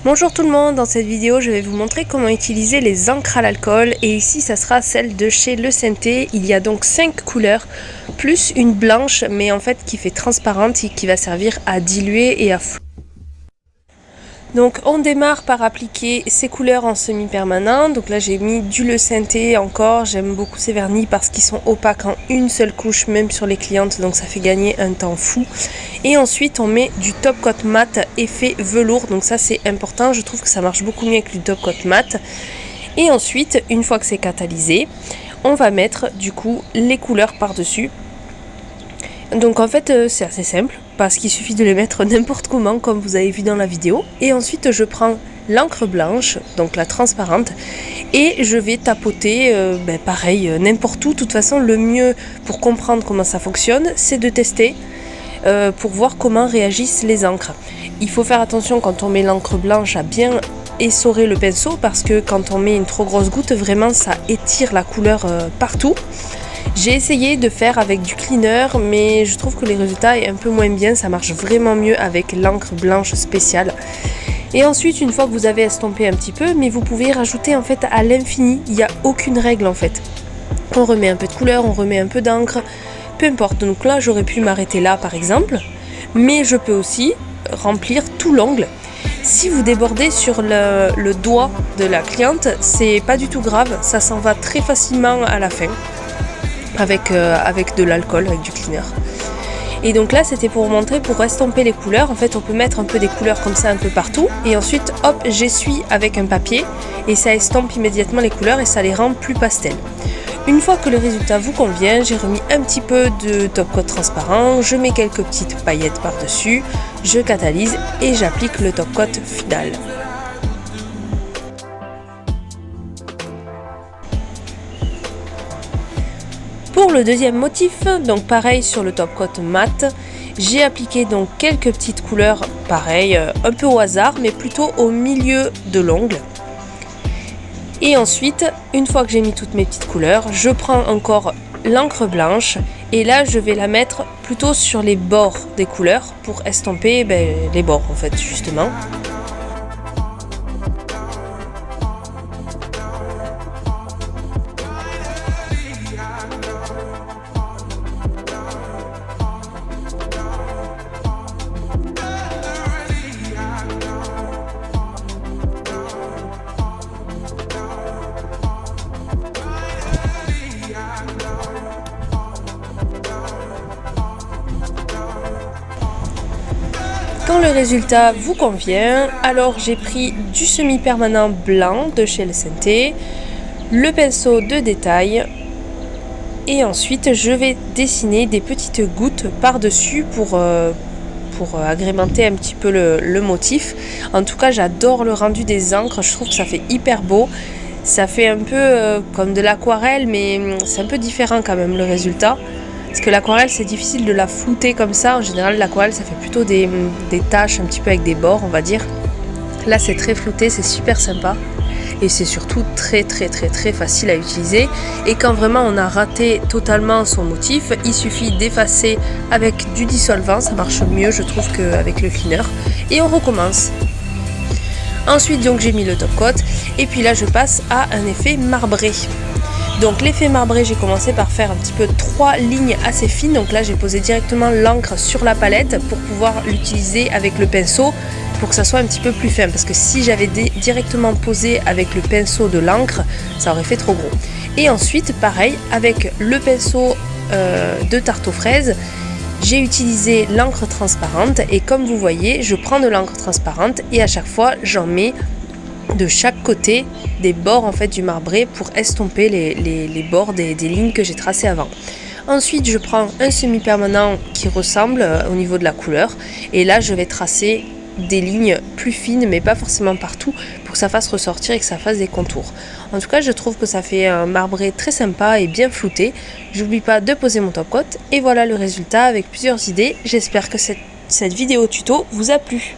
Bonjour tout le monde, dans cette vidéo je vais vous montrer comment utiliser les encres à l'alcool et ici ça sera celle de chez Le Scenté. Il y a donc 5 couleurs plus une blanche mais en fait qui fait transparente et qui va servir à diluer et à flouter. Donc on démarre par appliquer ces couleurs en semi-permanent. Donc là j'ai mis du Le Scenté encore, j'aime beaucoup ces vernis parce qu'ils sont opaques en une seule couche même sur les clientes, donc ça fait gagner un temps fou. Et ensuite on met du top coat mat effet velours, donc ça c'est important, je trouve que ça marche beaucoup mieux avec du top coat mat. Et ensuite une fois que c'est catalysé, on va mettre du coup les couleurs par dessus. Donc en fait c'est assez simple parce qu'il suffit de les mettre n'importe comment comme vous avez vu dans la vidéo. Et ensuite je prends l'encre blanche, donc la transparente, et je vais tapoter pareil n'importe où. De toute façon le mieux pour comprendre comment ça fonctionne c'est de tester pour voir comment réagissent les encres. Il faut faire attention quand on met l'encre blanche à bien essorer le pinceau parce que quand on met une trop grosse goutte vraiment ça étire la couleur partout. J'ai essayé de faire avec du cleaner mais je trouve que les résultats est un peu moins bien, ça marche vraiment mieux avec l'encre blanche spéciale. Et ensuite une fois que vous avez estompé un petit peu, mais vous pouvez rajouter en fait à l'infini, il n'y a aucune règle en fait. On remet un peu de couleur, on remet un peu d'encre, peu importe. Donc là j'aurais pu m'arrêter là par exemple, mais je peux aussi remplir tout l'ongle. Si vous débordez sur le doigt de la cliente, c'est pas du tout grave, ça s'en va très facilement à la fin. Avec de l'alcool, avec du cleaner. Et donc là c'était pour vous montrer, pour estomper les couleurs, en fait on peut mettre un peu des couleurs comme ça un peu partout et ensuite hop j'essuie avec un papier et ça estompe immédiatement les couleurs et ça les rend plus pastel. Une fois que le résultat vous convient, j'ai remis un petit peu de top coat transparent, je mets quelques petites paillettes par dessus, je catalyse et j'applique le top coat final. Pour le deuxième motif, donc pareil sur le top coat mat, j'ai appliqué donc quelques petites couleurs, pareil, un peu au hasard, mais plutôt au milieu de l'ongle. Et ensuite, une fois que j'ai mis toutes mes petites couleurs, je prends encore l'encre blanche et là je vais la mettre plutôt sur les bords des couleurs pour estomper les bords en fait justement. Quand le résultat vous convient, alors j'ai pris du semi-permanent blanc de chez Le Scenté, le pinceau de détail et ensuite je vais dessiner des petites gouttes par-dessus pour agrémenter un petit peu le motif. En tout cas j'adore le rendu des encres, je trouve que ça fait hyper beau. Ça fait un peu comme de l'aquarelle mais c'est un peu différent quand même le résultat. Parce que l'aquarelle c'est difficile de la flouter comme ça, en général l'aquarelle ça fait plutôt des taches un petit peu avec des bords on va dire. Là c'est très flouté, c'est super sympa et c'est surtout très facile à utiliser. Et quand vraiment on a raté totalement son motif, il suffit d'effacer avec du dissolvant, ça marche mieux je trouve qu'avec le cleaner et on recommence. Ensuite donc j'ai mis le top coat et puis là je passe à un effet marbré. Donc l'effet marbré, j'ai commencé par faire un petit peu 3 lignes assez fines. Donc là j'ai posé directement l'encre sur la palette pour pouvoir l'utiliser avec le pinceau pour que ça soit un petit peu plus fin. Parce que si j'avais directement posé avec le pinceau de l'encre, ça aurait fait trop gros. Et ensuite pareil avec le pinceau de tarte aux fraises, j'ai utilisé l'encre transparente et comme vous voyez je prends de l'encre transparente et à chaque fois j'en mets de chaque côté des bords en fait du marbré pour estomper les bords des lignes que j'ai tracées avant. Ensuite je prends un semi-permanent qui ressemble au niveau de la couleur et là je vais tracer des lignes plus fines mais pas forcément partout pour que ça fasse ressortir et que ça fasse des contours. En tout cas je trouve que ça fait un marbré très sympa et bien flouté. J'oublie pas de poser mon top coat et voilà le résultat avec plusieurs idées. J'espère que cette vidéo tuto vous a plu.